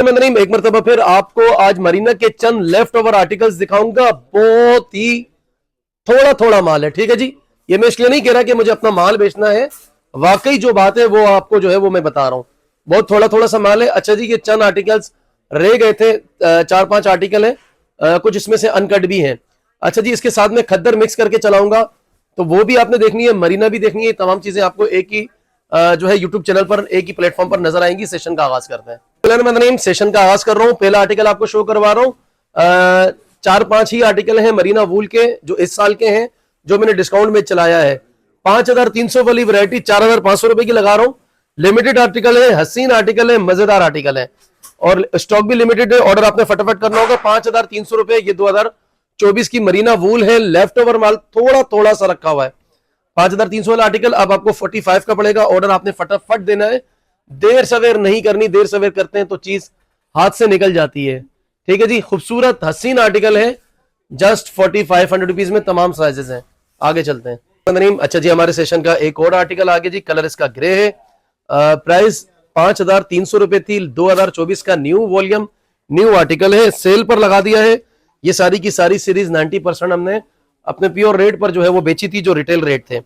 नदीम, एक मरतबा फिर आपको आज मरीना के चंद लेफ्ट ओवर आर्टिकल्स दिखाऊंगा। बहुत ही थोड़ा थोड़ा माल है, ठीक है जी। ये मैं इसलिए नहीं कह रहा कि मुझे अपना माल बेचना है, वाकई जो बात है वो आपको जो है वो मैं बता रहा हूं। बहुत थोड़ा थोड़ा सा माल है। अच्छा जी, ये चंद आर्टिकल्स रह गए थे, 4-5 आर्टिकल है, कुछ इसमें से अनकट भी हैं। अच्छा जी, इसके साथ में खद्दर मिक्स करके चलाऊंगा, तो वो भी आपने देखनी है, मरीना भी देखनी है। तमाम चीजें आपको एक ही जो है यूट्यूब चैनल पर, एक ही प्लेटफॉर्म पर नजर आएंगी। सेशन का आगाज करते हैं। सेशन का आगाज कर रहा हूँ। पहला आर्टिकल आपको शो करवा रहा हूँ। 4-5 ही आर्टिकल हैं मरीना वूल के जो इस साल के हैं, जो मैंने डिस्काउंट में चलाया है। 5300 वाली वैरायटी 4500 रुपए की लगा रहा हूँ। लिमिटेड आर्टिकल है, हसीन आर्टिकल है, मजेदार आर्टिकल है और स्टॉक भी लिमिटेड है। ऑर्डर आपने फटाफट करना होगा। 5300 रुपए। ये 2024 की मरीना वूल है। लेफ्ट ओवर माल थोड़ा थोड़ा सा रखा हुआ है। 5300 वाला आर्टिकल अब आपको 45 का पड़ेगा। ऑर्डर आपने फटाफट देना है, देर सवेर नहीं करनी। देर सवेर करते हैं तो चीज हाथ से निकल जाती है, ठीक है जी। खूबसूरत हसीन आर्टिकल है, जस्ट 4500 रुपीज में तमाम साइजेस हैं। आगे चलते हैं। अच्छा जी, हमारे सेशन का एक और आर्टिकल आगे जी। कलर इसका ग्रे है। प्राइस 5300 रुपए थी। 2024 का न्यू वॉल्यूम न्यू आर्टिकल है, सेल पर लगा दिया है। ये सारी की सारी सीरीज 90% हमने अपने प्योर रेट पर जो है वो बेची थी, जो रिटेल रेट थे।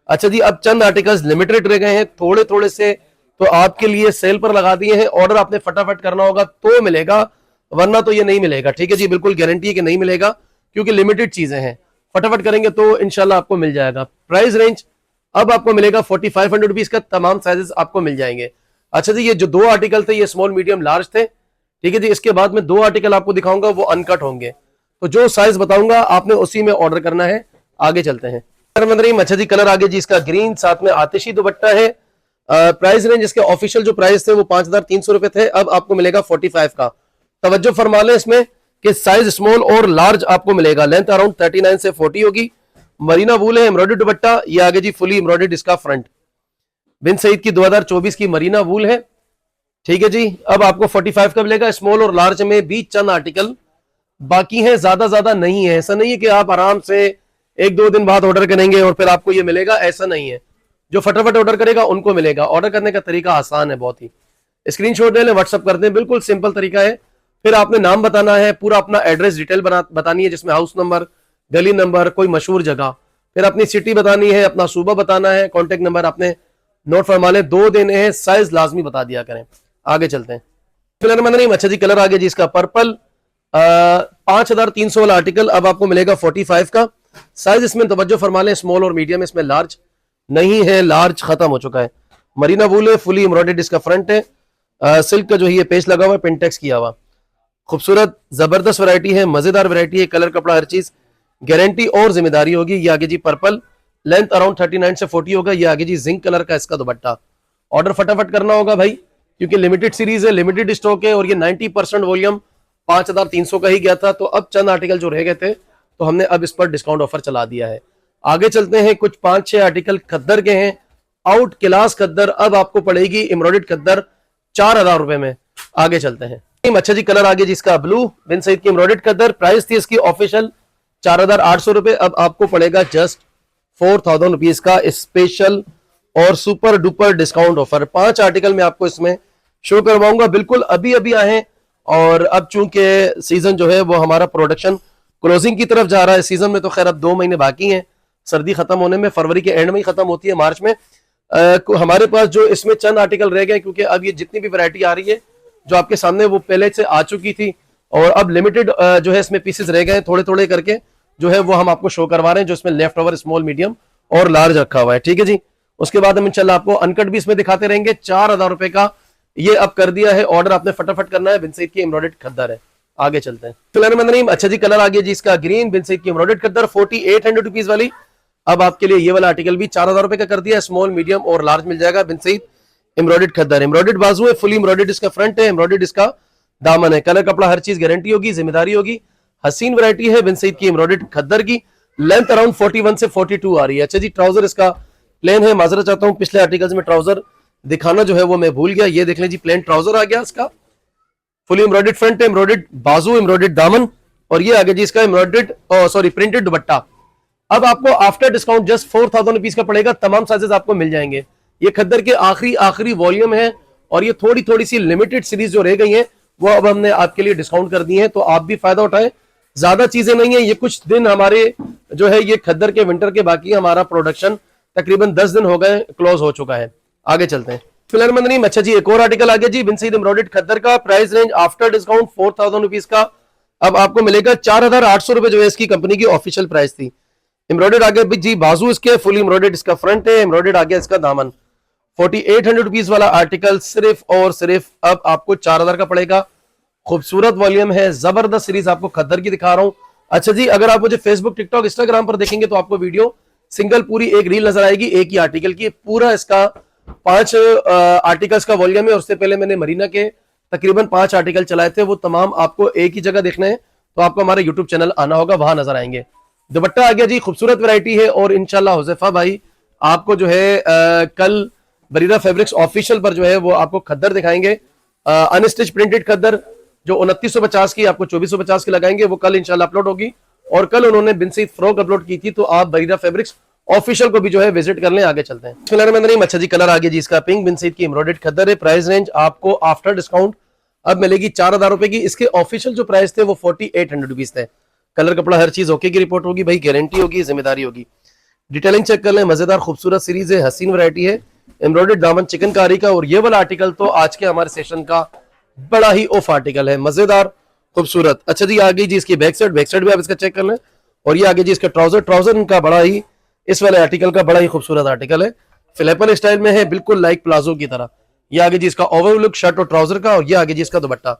अच्छा जी, अब चंद आर्टिकल्स लिमिटेड रह गए हैं, थोड़े थोड़े से, तो आपके लिए सेल पर लगा दिए हैं। ऑर्डर आपने फटाफट करना होगा तो मिलेगा, वरना तो ये नहीं मिलेगा, ठीक है जी। बिल्कुल गारंटी है कि नहीं मिलेगा, क्योंकि लिमिटेड चीजें हैं। फटाफट करेंगे तो इंशाल्लाह आपको मिल जाएगा। प्राइस रेंज अब आपको मिलेगा 4500 रुपीज का। तमाम साइजेस आपको मिल जाएंगे। अच्छा जी, ये जो 2 आर्टिकल थे ये स्मॉल मीडियम लार्ज थे, ठीक है जी। इसके बाद में 2 आर्टिकल आपको दिखाऊंगा, वो अनकट होंगे, तो जो साइज बताऊंगा आपने उसी में ऑर्डर करना है। आगे चलते हैं। अच्छा जी, कलर आगे जी इसका ग्रीन, साथ में आतिशी दुपट्टा है। प्राइस रेंज इसके ऑफिशियल जो प्राइस थे वो 5300 रुपए थे, अब आपको मिलेगा 45 का। तवज्जो फरमा लें इसमें कि साइज स्मॉल और लार्ज आपको मिलेगा। लेंथ अराउंड 39 से 40 होगी। मरीना वूल है, एम्ब्रॉयडर्ड दुपट्टा। ये आगे जी फुली एम्ब्रॉयडर्ड इसका फ्रंट। बिन सईद की 2024 की मरीना वूल है, ठीक है जी। अब आपको 45 का मिलेगा। स्मॉल और लार्ज में भी चंद आर्टिकल बाकी हैं, ज्यादा नहीं है। ऐसा नहीं है कि आप आराम से 1-2 दिन बाद ऑर्डर करेंगे और फिर आपको ये मिलेगा, ऐसा नहीं है। जो फटाफट ऑर्डर करेगा उनको मिलेगा। ऑर्डर करने का तरीका आसान है बहुत ही। स्क्रीनशॉट ले लें, व्हाट्सअप कर दें, बिल्कुल सिंपल तरीका है। फिर आपने नाम बताना है, पूरा अपना एड्रेस डिटेल बतानी है, जिसमें हाउस नंबर, गली नंबर, कोई मशहूर जगह, फिर अपनी सिटी बतानी है, अपना सूबा बताना है, कॉन्टेक्ट नंबर आपने नोट फरमा लें। 2 देने हैं, साइज लाजमी बता दिया करें। आगे चलते हैं। अच्छा जी, कलर आगे जी इसका पर्पल। 5300 वाला आर्टिकल अब आपको मिलेगा 45 का। साइज इसमें तवज्जो फरमा लें, स्मॉल और मीडियम। इसमें लार्ज नहीं है, लार्ज खत्म हो चुका है। मरीना वूल है, फुली एम्ब्रॉयडर्ड इसका फ्रंट है। सिल्क का जो है ये पेस्ट लगा हुआ है, पिनटेक्स किया हुआ। खूबसूरत जबरदस्त वैरायटी है, मजेदार वैरायटी है। कलर कपड़ा हर चीज गारंटी और जिम्मेदारी होगी। ये आगे जी पर्पल, लेंथ अराउंड 39 से 40 होगा। ये आगे जी जिंक कलर का इसका दुपट्टा। ऑर्डर फटाफट करना होगा भाई, क्योंकि लिमिटेड सीरीज है, लिमिटेड स्टॉक है और ये 90% वॉल्यूम 5300 का ही गया था। तो अब चंद आर्टिकल जो रह गए थे, तो हमने अब इस पर डिस्काउंट ऑफर चला दिया है। आगे चलते हैं। कुछ 5-6 आर्टिकल खद्दर के हैं, आउट क्लास खद्दर। अब आपको पड़ेगी एम्ब्रॉयडर्ड खद्दर 4000 रुपए में। आगे चलते हैं। अच्छा जी, कलर आगे जिसका ब्लू, बिन सईद की एम्ब्रॉयडर्ड खद्दर। प्राइस थी इसकी ऑफिशियल 4800 रुपए, अब आपको पड़ेगा जस्ट 4000 रुपीज का स्पेशल और super duper discount offer. 5 article में आपको इसमें शो करवाऊंगा, बिल्कुल अभी अभी आए। और अब चूंकि सीजन जो है वो हमारा प्रोडक्शन क्लोजिंग की तरफ जा रहा है। सीजन में तो खैर अब 2 महीने बाकी हैं, सर्दी खत्म होने में, फरवरी के एंड में ही खत्म होती है, मार्च में। हमारे पास जो इसमें चंद आर्टिकल रह गए, क्योंकि अब ये जितनी भी वैरायटी आ रही है जो आपके सामने वो पहले से आ चुकी थी, और अब लिमिटेड जो है इसमें पीसेस रह गए, थोड़े थोड़े करके जो है वो हम आपको शो करवा रहे हैं, जो इसमें लेफ्ट ओवर स्मॉल मीडियम और लार्ज रखा हुआ है, ठीक है जी। उसके बाद हम इंशाल्लाह आपको अनकट भी इसमें दिखाते रहेंगे। 4000 रुपए का ये अब कर दिया है। ऑर्डर आपने फटाफट करना है। बिन सईद की एम्ब्रॉयडर्ड खद्दर है। आगे चलते हैं। अच्छा जी, कलर आगे जी इसका ग्रीन, बिन सईद की एम्ब्रॉयडर्ड खद्दर 4800 रुपीज वाली। अब आपके लिए ये वाला आर्टिकल भी 4000 रुपए का कर दिया। स्मॉल मीडियम और लार्ज मिल जाएगा। बिन सईद एम्ब्रॉयडर्ड खद्दर, एम्ब्रॉयडर्ड बाजू है, फुली एम्ब्रॉयडर्ड इसका फ्रंट है, एम्ब्रॉयडर्ड इसका दामन है। कलर कपड़ा हर चीज गारंटी होगी, जिम्मेदारी होगी। हसीन वैरायटी है बिन सईद की एम्ब्रॉयडर्ड खद्दर की। लेंथ अराउंड 41 से 42 आ रही है। अच्छा जी, ट्राउजर इसका प्लेन है। माजरा चाहता हूं, पिछले आर्टिकल्स में ट्राउजर दिखाना जो है वो मैं भूल गया। ये देख लें जी, प्लेन ट्राउजर आ गया इसका। फुली एम्ब्रॉयडर्ड फ्रंट है, एम्ब्रॉयडर्ड बाजू, एम्ब्रॉयडर्ड दामन, और ये आगे जी इसका एम्ब्रॉयडर्ड प्रिंटेड दुपट्टा। अब आपको आफ्टर डिस्काउंट जस्ट 4000 रुपीज का पड़ेगा। तमाम साइजेस आपको मिल जाएंगे। ये खद्दर के आखिरी वॉल्यूम है और ये थोड़ी थोड़ी सी लिमिटेड सीरीज जो रह गई है वो अब हमने आपके लिए डिस्काउंट कर दिए हैं, तो आप भी फायदा उठाएं। ज्यादा चीजें नहीं है, ये कुछ दिन हमारे जो है ये खद्दर के विंटर के, बाकी हमारा प्रोडक्शन तकरीबन 10 दिन हो गए क्लोज हो चुका है। आगे चलते हैं। फिलहाल अच्छा जी, एक और आर्टिकल आ गया जी, बिन सईद एम्ब्रॉयडर्ड खद्दर का, price range after discount 4000 rupees का अब आपको मिलेगा 4800 रुपए, जो है इसकी कंपनी की ऑफिशियल प्राइस थी। एम्ब्रॉयडर्ड आ गया जी बाजू इसके, फुल एम्ब्रॉयडर्ड इसका फ्रंट है, एम्ब्रॉयडर्ड आ गया इसका दामन। 4800 रुपीज वाला आर्टिकल सिर्फ और सिर्फ अब आपको 4000 का पड़ेगा। खूबसूरत वॉल्यूम है, जबरदस्त सीरीज आपको खद्दर की दिखा रहा हूं। अच्छा जी, अगर आप मुझे फेसबुक, टिकटॉक, इंस्टाग्राम पर देखेंगे तो आपको वीडियो सिंगल पूरी एक रील नजर आएगी एक ही आर्टिकल की। पूरा इसका 5 आर्टिकल्स का वॉल्यूम है। उससे पहले मैंने मरीना के तकरीबन 5 आर्टिकल चलाए थे, वो तमाम आपको एक ही जगह देखने हैं, तो आपको हमारे यूट्यूब चैनल आना होगा, वहां नजर आएंगे। दुपट्टा आ गया जी, खूबसूरत वैरायटी है, और इंशाल्लाह हुज़ैफा भाई आपको जो है कल बरीरा फैब्रिक्स ऑफिशियल पर जो है वो आपको खद्दर दिखाएंगे, अनस्टिच प्रिंटेड खद्दर, जो 2950 की आपको 2450 की लगाएंगे, वो कल इंशाल्लाह अपलोड होगी। और कल उन्होंने बिन सईद फ्रॉक अपलोड की थी, तो आप बरीरा फैब्रिक्स ऑफिशियल को भी जो है विजिट कर लें। आगे चलते हैं। अच्छा जी, कलर आ गया जी इसका पिंक, बिन सईद की एम्ब्रॉयडर्ड खद्दर है। प्राइस रेंज आपको आफ्टर डिस्काउंट अब मिलेगी 4000 रुपए की। इसके ऑफिशियल जो प्राइस थे वो 4800 रुपीज थे। कलर कपड़ा हर चीज ओके की रिपोर्ट होगी भाई, गारंटी होगी, जिम्मेदारी होगी। डिटेलिंग चेक कर लें, मजेदार खूबसूरत सीरीज है, हसीन वैरायटी है, एम्ब्रॉयडर्ड दामन चिकनकारी का। और ये वाला आर्टिकल तो आज के हमारे सेशन का बड़ा ही ऑफ आर्टिकल है, मजेदार खूबसूरत। अच्छा जी, आ गई जी इसकी बैक साइड, बैक साइड भी आप इसका चेक कर लें। और ये आगे जी इसका ट्राउजर, ट्राउजर इनका बड़ा ही, इस वाले आर्टिकल का बड़ा ही खूबसूरत आर्टिकल है, फ्लैपर स्टाइल में है, बिल्कुल लाइक प्लाजो की तरह। ये आगे जी इसका ओवर लुक शर्ट और ट्राउजर का, और ये आगे जी इसका दुपट्टा।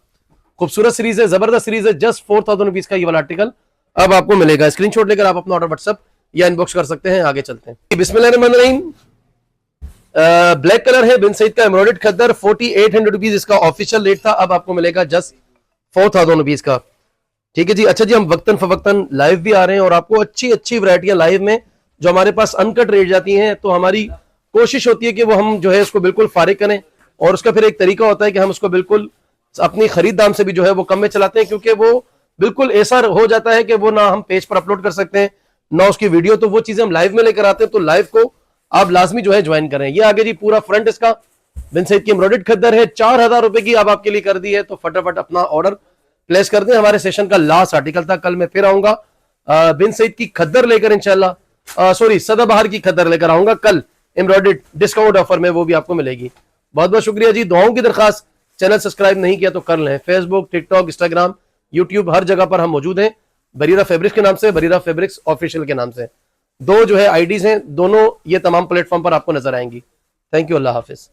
खूबसूरत सीरीज है, जबरदस्त सीरीज है, जस्ट 4000 रुपीज का ये वाला आर्टिकल अब आपको मिलेगा। स्क्रीनशॉट लेकर आप अपना ऑर्डर व्हाट्सएप या इनबॉक्स कर सकते हैं। आगे चलते हैं। बिस्मिल्लाहिर्रहमानिर्रहीम, ब्लैक कलर है, बिन सईद का एम्ब्रॉयडर्ड खद्दर, 4800 रुपीज इसका ऑफिशियल रेट था, अब आपको मिलेगा जस्ट 4000 रुपीज का। ठीक है जी। अच्छा जी, हम वक्तन फवक्तन लाइव भी आ रहे हैं, और आपको अच्छी अच्छी वैरायटियां लाइव में जो हमारे पास अनकट रेट जाती हैं, तो हमारी कोशिश होती है कि वो हम जो है उसको बिल्कुल फारिग करें, और उसका फिर एक तरीका होता है कि हम उसको बिल्कुल अपनी खरीद दाम से भी जो है वो कम में चलाते हैं, क्योंकि वो बिल्कुल ऐसा हो जाता है कि वो ना हम पेज पर अपलोड कर सकते हैं ना उसकी वीडियो, तो वो चीजें हम लाइव में लेकर आते हैं। तो लाइव को आप लाजमी जो है ज्वाइन करें। ये आगे जी पूरा फ्रंट इसका बिन सईद की एम्ब्रॉयडर्ड खद्दर है, 4000 रुपए की अब आपके लिए कर दी है, तो फटाफट अपना ऑर्डर प्लेस कर दें। हमारे सेशन का लास्ट आर्टिकल था, कल मैं फिर आऊंगा बिन सईद की खद्दर लेकर इंशाल्लाह, सॉरी सदाबहार की खद्दर लेकर आऊंगा कल एम्ब्रॉयडर्ड डिस्काउंट ऑफर में, वो भी आपको मिलेगी। बहुत बहुत शुक्रिया जी। दुआओं की दरखास्त, चैनल सब्सक्राइब नहीं किया तो कर लें। फेसबुक, टिकटॉक, इंस्टाग्राम, यूट्यूब, हर जगह पर हम मौजूद हैं, बरीरा फैब्रिक्स के नाम से, बरीरा फैब्रिक्स ऑफिशियल के नाम से। दो जो है आईडीज हैं, दोनों ये तमाम प्लेटफॉर्म पर आपको नजर आएंगी। Thank you, Allah Hafiz.